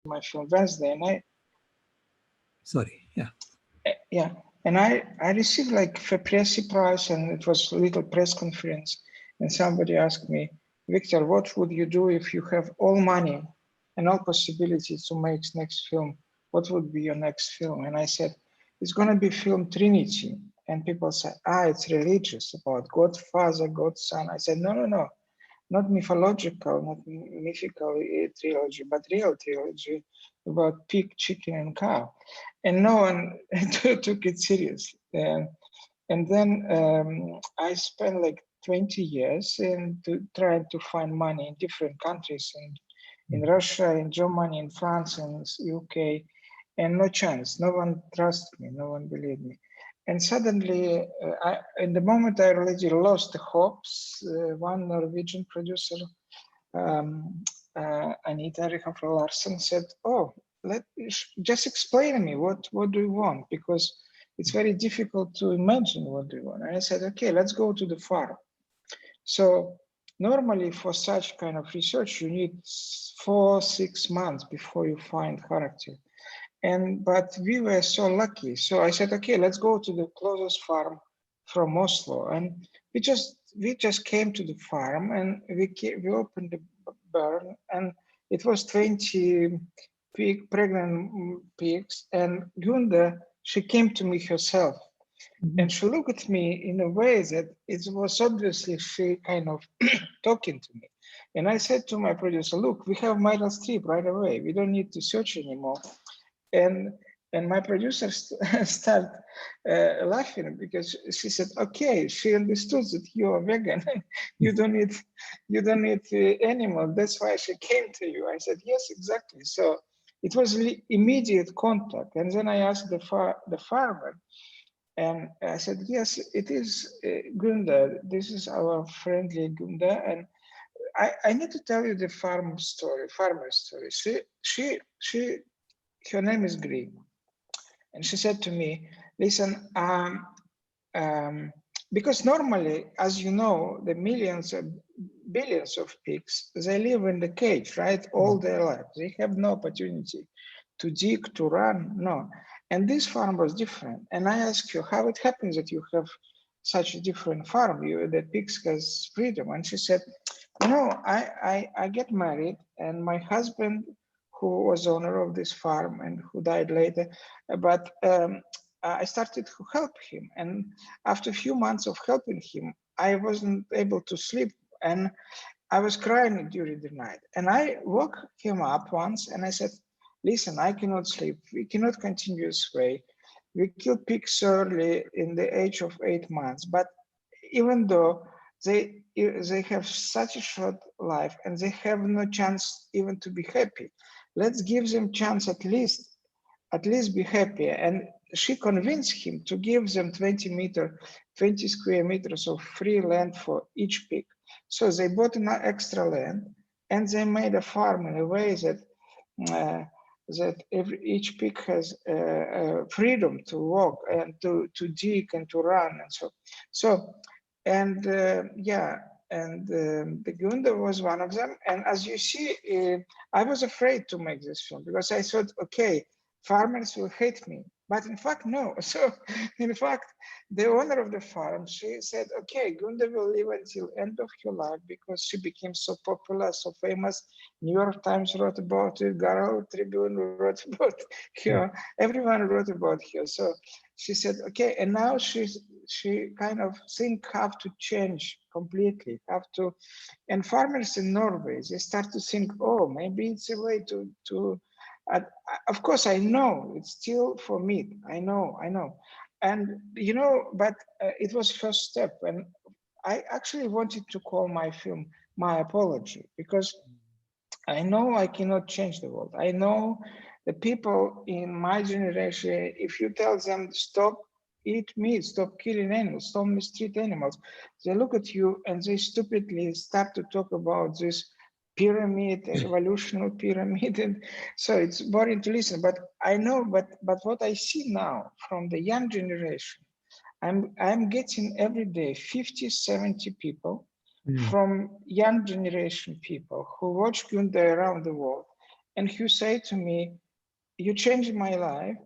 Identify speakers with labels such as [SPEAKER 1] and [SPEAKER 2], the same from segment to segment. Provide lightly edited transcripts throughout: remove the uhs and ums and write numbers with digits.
[SPEAKER 1] my film Wednesday, and
[SPEAKER 2] Yeah.
[SPEAKER 1] and I received like a Pressy Prize, and it was a little press conference, and somebody asked me, Victor, what would you do if you have all money and all possibilities to make next film? What would be your next film? And I said, it's going to be film Trinity. And people said, it's religious, about God Father, God Son. I said, no, not mythological, not mythical trilogy, but real trilogy about pig, chicken, and cow. And no one took it seriously. And then I spent like 20 years trying to find money in different countries, and in Russia, in Germany, in France, and UK, and no chance. No one trusted me. No one believed me. And suddenly, in the moment I already lost the hopes, one Norwegian producer, Anita Rikhofer Larsen, said, just explain to me what do you want? Because it's very difficult to imagine what do you want. And I said, okay, let's go to the farm. So normally for such kind of research, you need 4-6 months before you find character. But we were so lucky. So I said, okay, let's go to the closest farm from Oslo. And we just came to the farm, and we opened the barn, and it was 20 pregnant pigs. And Gunda, she came to me herself. And she looked at me in a way that it was obviously she kind of talking to me. And I said to my producer, look, we have Meryl Streep right away. We don't need to search anymore. And my producer started laughing, because she said, okay, she understood that you are vegan. you don't need animal. That's why she came to you. I said, yes, exactly. So it was immediate contact. And then I asked the farmer, and I said, yes, it is Gunda. This is our friendly Gunda. And I need to tell you the farmer story. Her name is Green. And she said to me, listen, because normally, as you know, the billions of pigs, they live in the cage, right? All their lives. They have no opportunity to dig, to run, no. And this farm was different. And I asked her how it happens that you have such a different farm, the pigs has freedom. And she said, I get married, and my husband, who was owner of this farm and who died later, but I started to help him. And after a few months of helping him, I wasn't able to sleep, and I was crying during the night. And I woke him up once, and I said, listen, I cannot sleep. We cannot continue this way. We killed pigs early in the age of 8 months, but even though they have such a short life and they have no chance even to be happy, let's give them chance at least be happy. And she convinced him to give them 20 square meters of free land for each pig. So they bought an extra land, and they made a farm in a way that each pig has freedom to walk and to dig and to run and so. And the Gunda was one of them. And as you see, I was afraid to make this film, because I thought, okay, farmers will hate me. But in fact, no. So in fact, the owner of the farm, she said, okay, Gunda will live until end of her life, because she became so popular, so famous. New York Times wrote about it, Herald Tribune wrote about her, everyone wrote about her. So she said, okay, and now she kind of think how to change completely, and farmers in Norway, they start to think, oh, maybe it's a way to of course, I know it's still for meat. I know. And, but it was first step. And I actually wanted to call my film My Apology, because I know I cannot change the world. I know the people in my generation, if you tell them stop eat meat, stop killing animals, stop mistreat animals, they look at you and they stupidly start to talk about this pyramid, evolutionary pyramid. And so it's boring to listen, but I know, but what I see now from the young generation, I'm getting every day 50, 70 people from young generation people who watch Gunda around the world. And he said to me, you changed my life.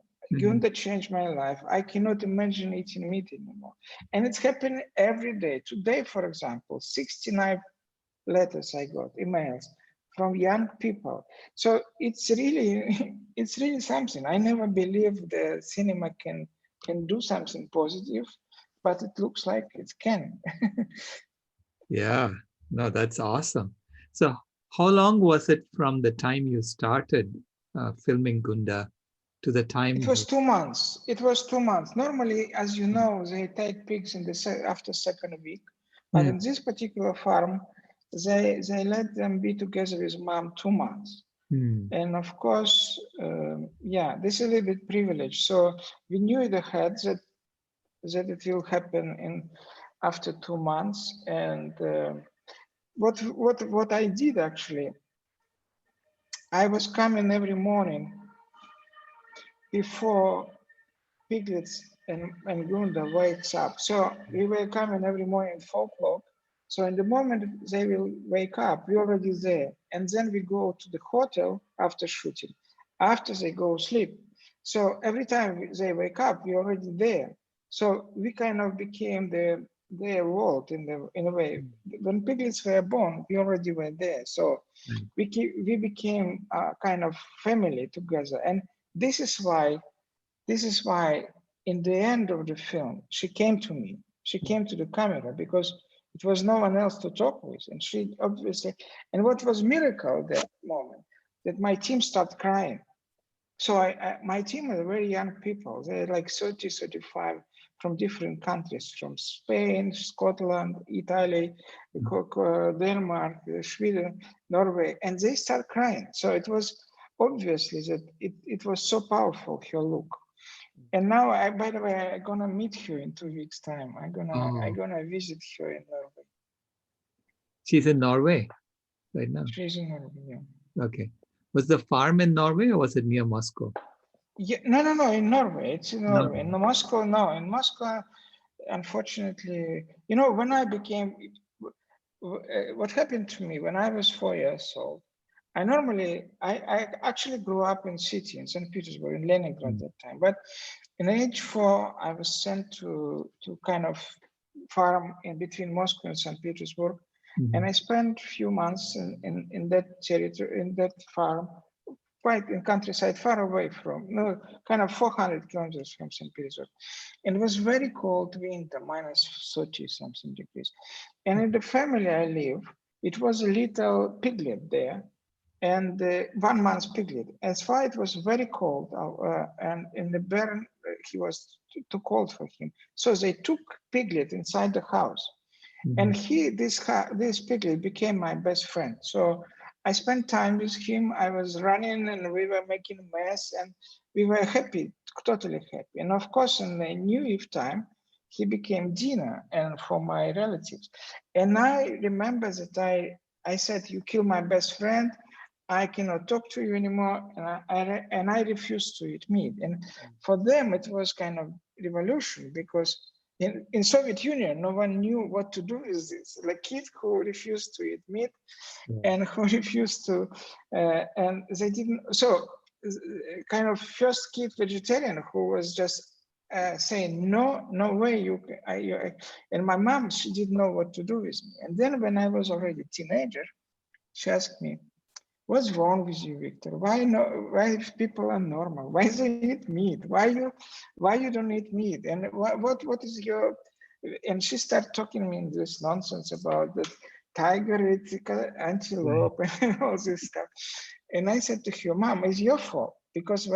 [SPEAKER 1] Gunda changed my life. I cannot imagine eating meat anymore. And it's happening every day. Today, for example, 69 letters I got, emails from young people. So it's really, it's really something. I never believed the cinema can do something positive, but it looks like it can.
[SPEAKER 2] Yeah, no, that's awesome. So how long was it from the time you started filming Gunda to the time
[SPEAKER 1] It
[SPEAKER 2] you...
[SPEAKER 1] was 2 months. It was 2 months. Normally, as you know, they take pigs in the after second week, but
[SPEAKER 2] Mm,
[SPEAKER 1] in this particular farm, they let them be together with mom 2 months.
[SPEAKER 2] mm,
[SPEAKER 1] And of course, yeah, this is a little bit privileged. So we knew it ahead that it will happen in after 2 months. And what I did actually, I was coming every morning before piglets and Gunda wakes up. So we were coming every morning at 4 o'clock. So in the moment they will wake up, we're already there. And then we go to the hotel after shooting, after they go sleep. So every time they wake up, we're already there. So we kind of became their world in a way. When piglets were born, we already were there. So
[SPEAKER 2] mm,
[SPEAKER 1] we became a kind of family together. And this is why in the end of the film, she came to me. She came to the camera because it was no one else to talk with. And she obviously, and what was miracle at that moment, that my team started crying. So my team are very young people. They're like 30, 35 from different countries, from Spain, Scotland, Italy, Denmark, Sweden, Norway, and they start crying. So it was obviously that it was so powerful, her look. And now, by the way, I'm gonna meet her in 2 weeks' time. I'm
[SPEAKER 2] oh,
[SPEAKER 1] gonna visit her in Norway.
[SPEAKER 2] she's in Norway right now.
[SPEAKER 1] She's in Norway. Yeah.
[SPEAKER 2] Okay. Was the farm in Norway or was it near Moscow?
[SPEAKER 1] Yeah, no, in Norway. It's in Norway. In
[SPEAKER 2] Norway.
[SPEAKER 1] Moscow, no. In Moscow, unfortunately, when I became, what happened to me when I was 4 years old, I actually grew up in city in St. Petersburg, in Leningrad at that time. But in age 4, I was sent to kind of farm in between Moscow and St. Petersburg. And I spent a few months in that territory, in that farm, quite in countryside, far away from, kind of 400 kilometers from St. Petersburg. And it was very cold winter, minus 30 something degrees. And in the family I live, it was a little piglet there, and 1 month piglet. As far it was very cold, and in the barn, he was too cold for him. So they took piglet inside the house. And this piglet became my best friend. So I spent time with him. I was running and we were making a mess and we were happy, totally happy. And of course, in the New Year time, he became dinner and for my relatives. And I remember that I said, you killed my best friend. I cannot talk to you anymore. And I refused to eat meat. And for them, it was kind of revolution because in Soviet Union, no one knew what to do with this. Like kids who refused to eat meat and who refused to, and they didn't. So, kind of first kid vegetarian who was just saying no way and my mom, she didn't know what to do with me. And then when I was already a teenager, she asked me, "What's wrong with you, Victor? Why people are normal? Why they eat meat? Why you don't eat meat? And what is your..." And she started talking me in this nonsense about the tiger, antelope, and all this stuff. And I said to her, "Mom, it's your fault because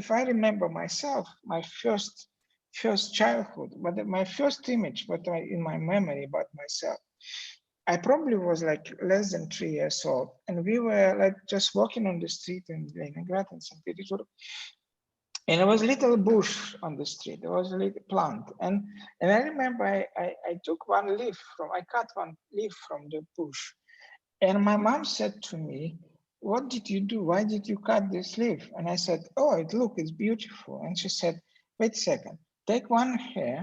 [SPEAKER 1] if I remember myself, my first childhood, but my first image, in my memory about myself." I probably was like less than 3 years old, and we were like just walking on the street in Leningrad and St. Petersburg, and there was a little bush on the street. There was a little plant, and I remember I took one leaf I cut one leaf from the bush, and my mom said to me, "What did you do? Why did you cut this leaf?" And I said, "Oh, it's beautiful." And she said, "Wait a second, take one hair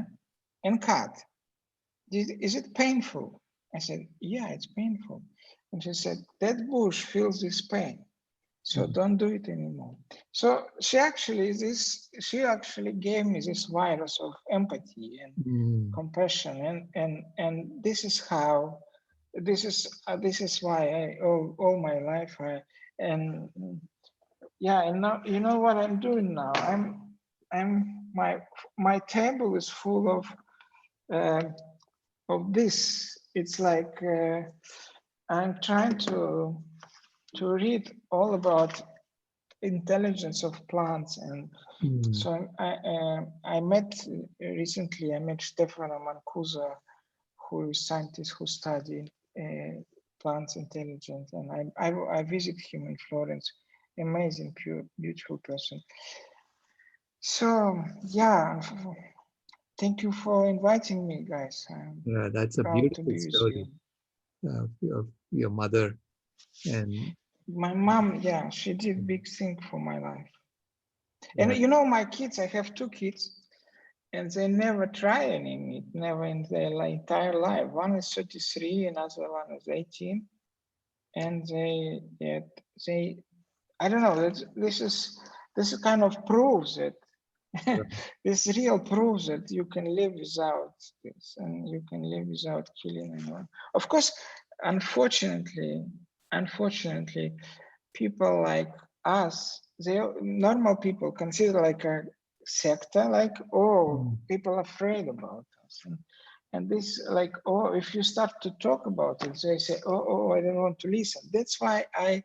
[SPEAKER 1] and cut. Is it painful?" I said, "Yeah, it's painful." And she said, "That bush feels this pain. So don't do it anymore. So she actually gave me this virus of empathy and compassion, and this is why all my life and yeah, and now you know what I'm doing now. My table is full of this. It's like I'm trying to read all about intelligence of plants, and so I met recently. I met Stefano Mancuso, who is a scientist who studied plants intelligence, and I visit him in Florence. Amazing, pure, beautiful person. So yeah, thank you for inviting me, guys. I'm
[SPEAKER 2] That's a
[SPEAKER 1] proud to
[SPEAKER 2] beautiful
[SPEAKER 1] be with
[SPEAKER 2] story
[SPEAKER 1] you.
[SPEAKER 2] of your mother. And
[SPEAKER 1] My mom, yeah, she did big thing for my life. And
[SPEAKER 2] yeah.
[SPEAKER 1] you know, my kids, I have 2 kids, and they never try any meat, never in their entire life. One is 33, another one is 18, and they I don't know. This kind of proves it. This real proves that you can live without this, and you can live without killing anyone. Of course, unfortunately, people like us, normal people consider like a sector, like, oh, people are afraid about us. And this, like, oh, if you start to talk about it, they say, oh, I don't want to listen. That's why I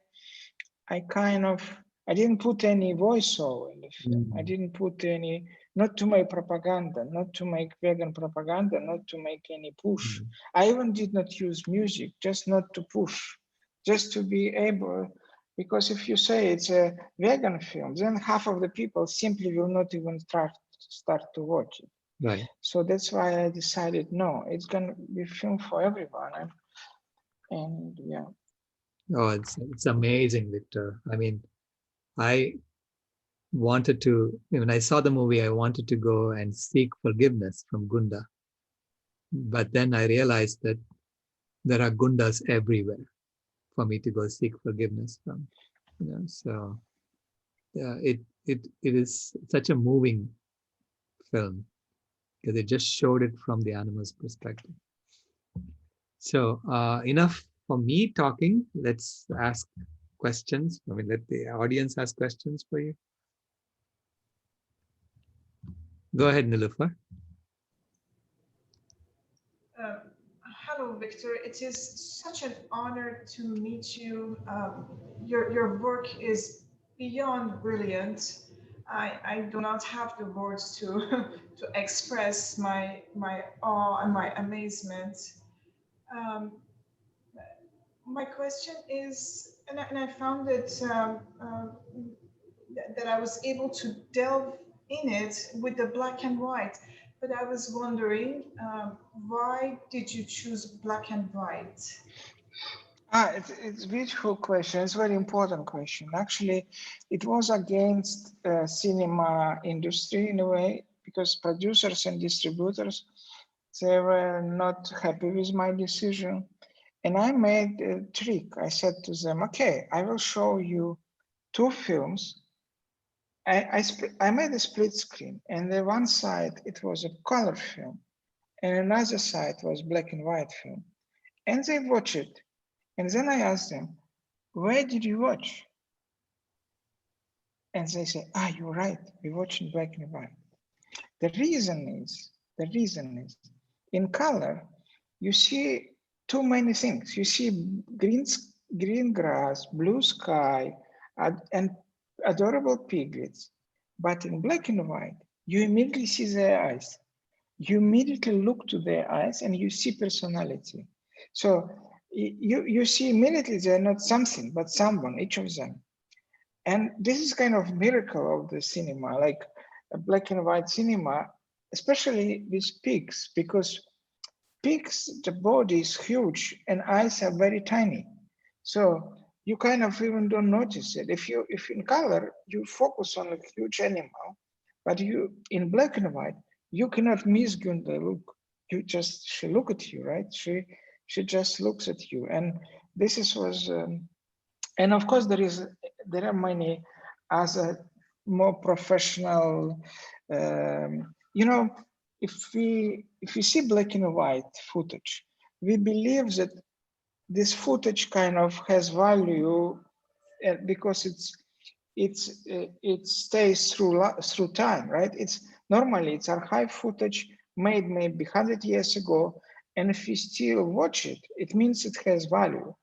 [SPEAKER 1] kind of, I didn't put any voiceover in the film. I didn't put any, not to make propaganda, not to make vegan propaganda, not to make any push. I even did not use music, just not to push, just to be able, because if you say it's a vegan film, then half of the people simply will not even start to watch it.
[SPEAKER 2] Right.
[SPEAKER 1] So that's why I decided, no, it's gonna be film for everyone. And yeah.
[SPEAKER 2] Oh, it's amazing, Victor. I mean, I wanted to, when I saw the movie, I wanted to go and seek forgiveness from Gunda. But then I realized that there are Gundas everywhere for me to go seek forgiveness from. So yeah, it is such a moving film because it just showed it from the animal's perspective. So enough for me talking. Let's ask questions. I mean, let the audience ask questions for you. Go ahead, Niloufar.
[SPEAKER 3] Hello, Victor. It is such an honor to meet you. Your work is beyond brilliant. I do not have the words to to express my awe and my amazement. Um, my question is, and I found it that I was able to delve in it with the black and white. But I was wondering, why did you choose black and white?
[SPEAKER 1] It's a beautiful question. It's a very important question. Actually, it was against cinema industry in a way, because producers and distributors, they were not happy with my decision. And I made a trick. I said to them, okay, I will show you 2 films. I made a split screen, and the one side, it was a color film, and another side was black and white film. And they watched it. And then I asked them, where did you watch? And they say, you're right, we watched in black and white. The reason is, in color, you see too many things. You see green grass, blue sky, and adorable piglets. But in black and white, you immediately see their eyes. You immediately look to their eyes and you see personality. So you see immediately they're not something, but someone, each of them. And this is kind of miracle of the cinema, like a black and white cinema, especially with pigs, because pigs, the body is huge and eyes are very tiny. So you kind of even don't notice it. If in color, you focus on a huge animal, but you in black and white, you cannot miss Gunda look. She look at you, right? She just looks at you, and this was. And of course, there is there are many other more professional, you know, if we see black and white footage, we believe that this footage kind of has value because it stays through time, right? It's normally it's archive footage made maybe 100 years ago, and if we still watch it, it means it has value.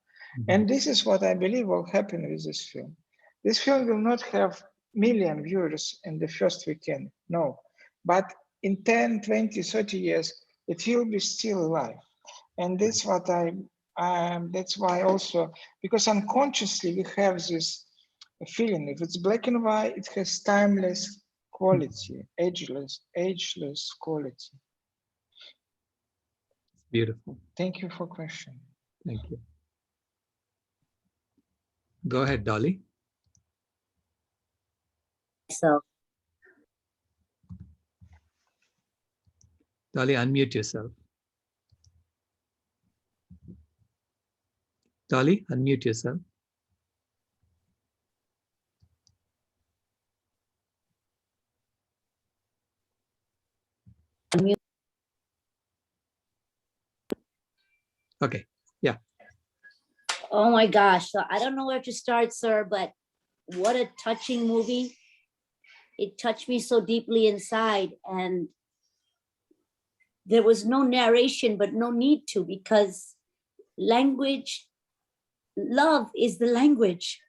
[SPEAKER 1] And this is what I believe will happen with this film. This film will not have million viewers in the first weekend, no. But in 10, 20, 30 years, it will be still alive. And that's what that's why also, because unconsciously we have this feeling, if it's black and white, it has timeless quality, ageless quality.
[SPEAKER 2] Beautiful.
[SPEAKER 1] Thank you for question.
[SPEAKER 2] Thank you. Go ahead, Dolly.
[SPEAKER 4] So,
[SPEAKER 2] Dolly, unmute yourself. Dolly, unmute yourself. Okay, yeah.
[SPEAKER 4] oh my gosh, so I don't know where to start, sir, but what a touching movie. It touched me so deeply inside, and there was no narration, but no need to, because language, love is the language.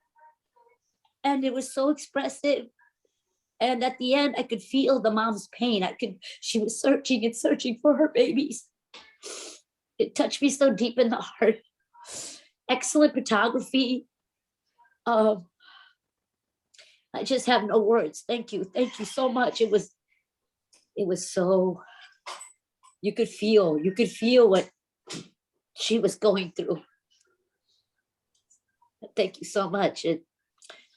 [SPEAKER 4] And it was so expressive. And at the end, I could feel the mom's pain. She was searching and searching for her babies. It touched me so deep in the heart. Excellent photography. I just have no words. Thank you so much. It was so, you could feel what she was going through. Thank you so much.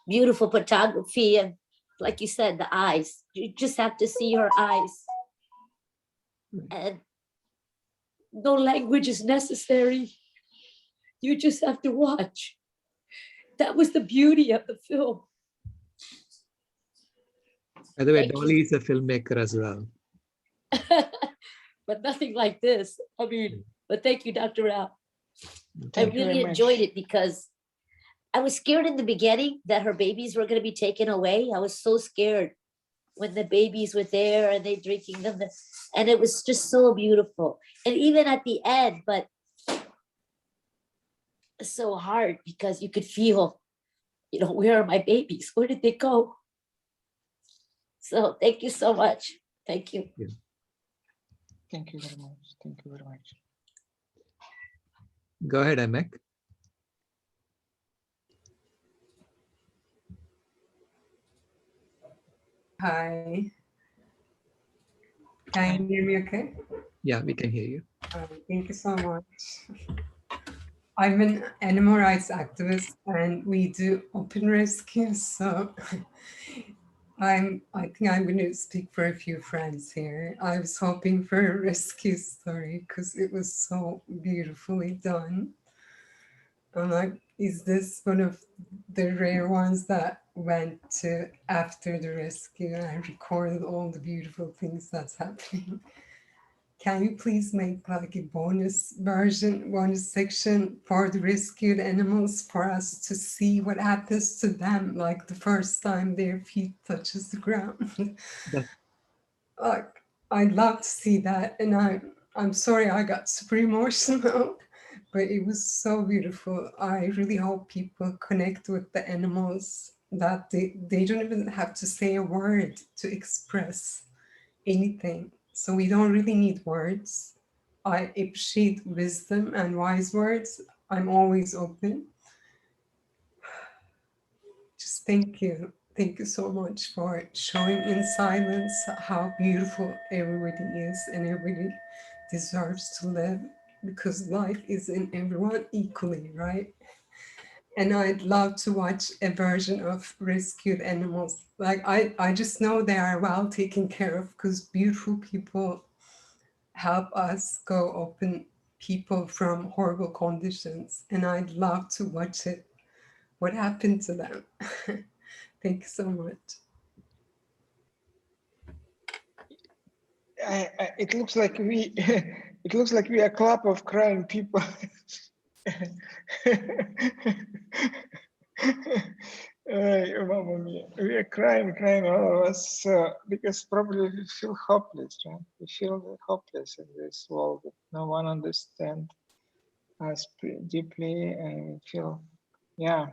[SPEAKER 4] Beautiful photography, and like you said, the eyes. You just have to see her eyes. And no language is necessary. You just have to watch. That was the beauty of the film.
[SPEAKER 2] By the way,
[SPEAKER 4] Thank
[SPEAKER 2] Dolly
[SPEAKER 4] you.
[SPEAKER 2] is a filmmaker as well.
[SPEAKER 4] But nothing like this. I mean, but thank you, Dr. Rao. I
[SPEAKER 1] Thank you
[SPEAKER 4] really
[SPEAKER 1] very
[SPEAKER 4] enjoyed
[SPEAKER 1] much.
[SPEAKER 4] it because I was scared in the beginning that her babies were going to be taken away. I was so scared when the babies were there and they drinking them. And it was just so beautiful. And even at the end, but so hard because you could feel, where are my babies? Where did they go? So thank you so much. Thank you.
[SPEAKER 2] Yeah.
[SPEAKER 1] Thank you very much. Thank you very much.
[SPEAKER 2] Go ahead, Emek.
[SPEAKER 5] Hi. Can you hear me okay?
[SPEAKER 2] Yeah, we can hear you.
[SPEAKER 5] Thank you so much. I'm an animal rights activist and we do open rescue. So I think I'm going to speak for a few friends here. I was hoping for a rescue story because it was so beautifully done. I'm like, is this one of the rare ones that went to after the rescue and recorded all the beautiful things that's happening? Can you please make like a bonus section for the rescued animals for us to see what happens to them, like the first time their feet touches the ground?
[SPEAKER 2] Yeah.
[SPEAKER 5] Like, I'd love to see that. And I'm sorry I got super emotional, but it was so beautiful. I really hope people connect with the animals, that they don't even have to say a word to express anything. So we don't really need words. I appreciate wisdom and wise words. I'm always open. Just thank you. Thank you so much for showing in silence how beautiful everybody is and everybody deserves to live, because life is in everyone equally, right? And I'd love to watch a version of rescued animals. Like I just know they are well taken care of because beautiful people help us go open people from horrible conditions. And I'd love to watch it what happened to them? Thank you so much.
[SPEAKER 1] It looks like we it looks like we are a club of crying people. Mamma mia. We are crying, all of us, because probably we feel hopeless, right? We feel hopeless in this world. No one understands us deeply, and we feel, yeah,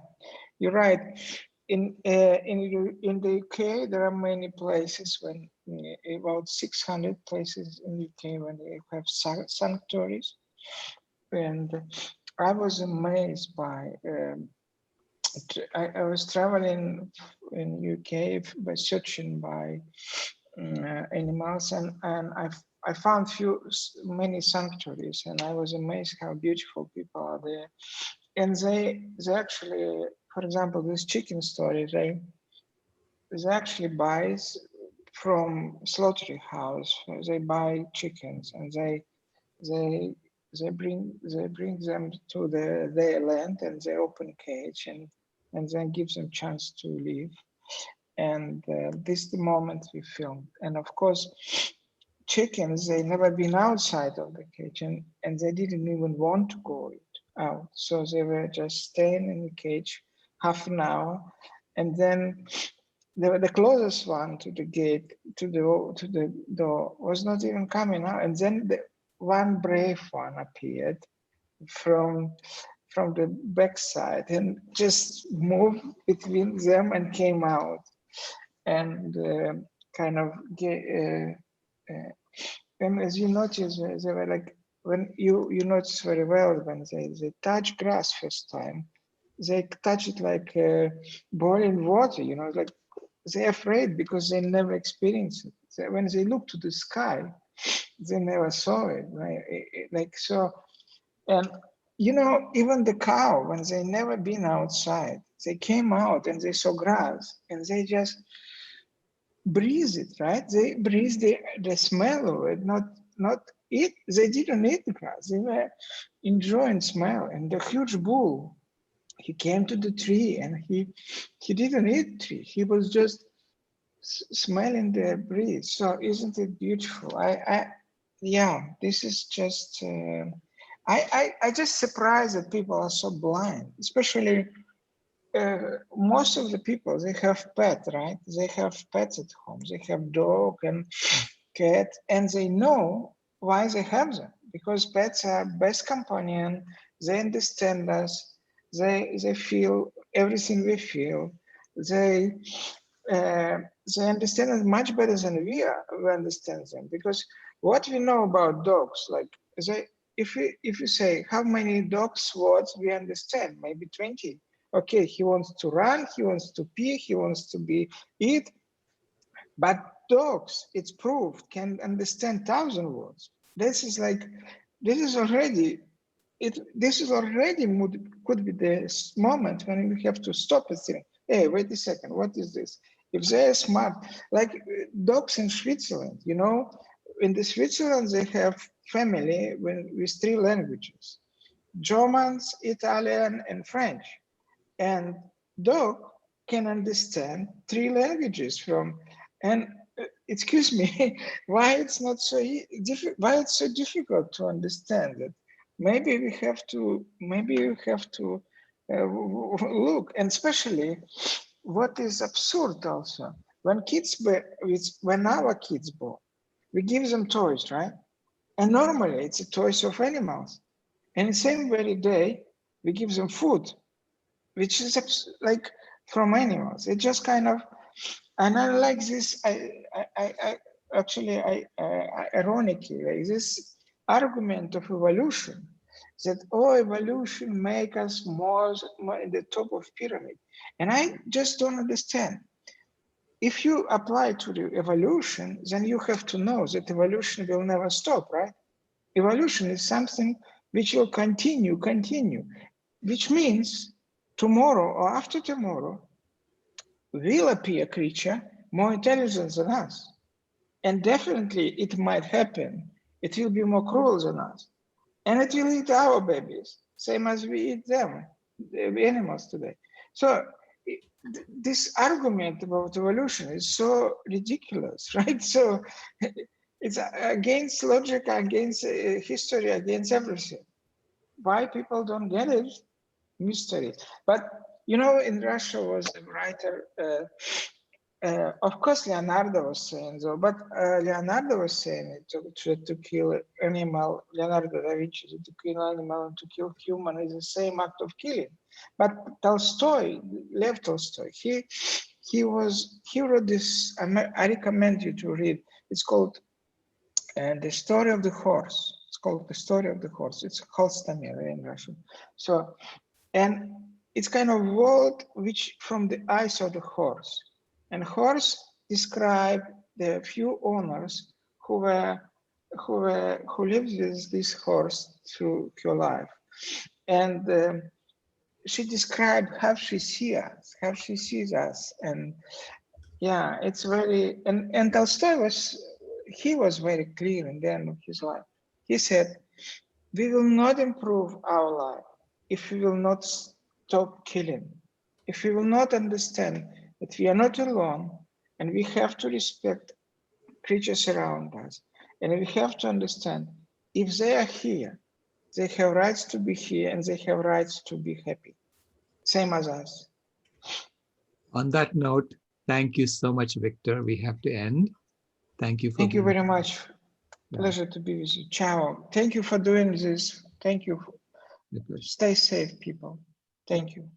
[SPEAKER 1] you're right. In the UK, there are many places when about 600 places in UK when they have sanctuaries, and I was amazed by. I was traveling in UK by searching by animals, and I found many sanctuaries, and I was amazed how beautiful people are there. And they actually, for example, this chicken story, they actually buys from slaughterhouse. They buy chickens, and they bring them to their land, and they open cage, and then give them chance to live. And this is the moment we filmed. And of course, chickens, they never been outside of the cage, and they didn't even want to go out. So they were just staying in the cage half an hour, and then the closest one to the gate, to the door, was not even coming out. And then one brave one appeared from the backside and just moved between them and came out, and kind of and as you notice, they were like, when you notice very well when they touch grass first time, they touch it like boiling water, like they're afraid because they never experienced it. So when they look to the sky, they never saw it, right? Like so. And even the cow, when they never been outside, they came out and they saw grass, and they just breathe it, right? They breathe the smell of it, not eat. They didn't eat the grass. They were enjoying smell. And the huge bull, he came to the tree, and he didn't eat tree. He was just smelling the breeze. So isn't it beautiful? Yeah, this is just. I just surprised that people are so blind, especially most of the people, they have pets, right? They have pets at home. They have dog and cat, and they know why they have them, because pets are best companion. They understand us. They feel everything we feel. They understand us much better than we understand them, because what we know about dogs, like if you say how many dogs words we understand, maybe 20. Okay, he wants to run, he wants to pee, he wants to eat, but dogs, it's proved, can understand 1,000 words. This is already could be the moment when we have to stop and think, hey, wait a second, what is this? If they're smart, like dogs in Switzerland, in the Switzerland, they have family with 3 languages, Germans, Italian, and French. And dog can understand 3 languages and excuse me, why it's not so why it's so difficult to understand it? Maybe we have to look, and especially what is absurd also, when our kids born, we give them toys, right? And normally it's a toys of animals, and the same very day we give them food, which is like from animals. It just kind of, and I like this. Ironically, like this argument of evolution, that evolution make us more in the top of pyramid, and I just don't understand. If you apply to the evolution, then you have to know that evolution will never stop, right? Evolution is something which will continue, which means tomorrow or after tomorrow will appear a creature more intelligent than us. And definitely it might happen. It will be more cruel than us. And it will eat our babies, same as we eat them, the animals today. So this argument about evolution is so ridiculous, right? So it's against logic, against history, against everything. Why people don't get it? Mystery. But you know, in Russia was a writer, of course Leonardo was saying so, but Leonardo was saying it to kill animal, Leonardo da Vinci, to kill animal and to kill human is the same act of killing. But Tolstoy, Lev Tolstoy, he wrote this, I recommend you to read, it's called The Story of the Horse. It's called The Story of the Horse. It's Холстомер in Russian. So, and it's kind of world which from the eyes of the horse. And horse describe the few owners who lived with this horse through her life. And she described how she sees us. And yeah, it's very, and Tolstoy was very clear in the end of his life. He said, we will not improve our life if we will not stop killing, if we will not understand that we are not alone and we have to respect creatures around us. And we have to understand if they are here, they have rights to be here and they have rights to be happy, same as us.
[SPEAKER 2] On that note, thank you so much, Victor. We have to end. Thank you for
[SPEAKER 1] Thank you
[SPEAKER 2] being
[SPEAKER 1] very much.
[SPEAKER 2] Yeah.
[SPEAKER 1] Pleasure to be with you. Ciao. Thank you for doing this. Thank you.
[SPEAKER 2] My pleasure.
[SPEAKER 1] Stay safe, people. Thank you.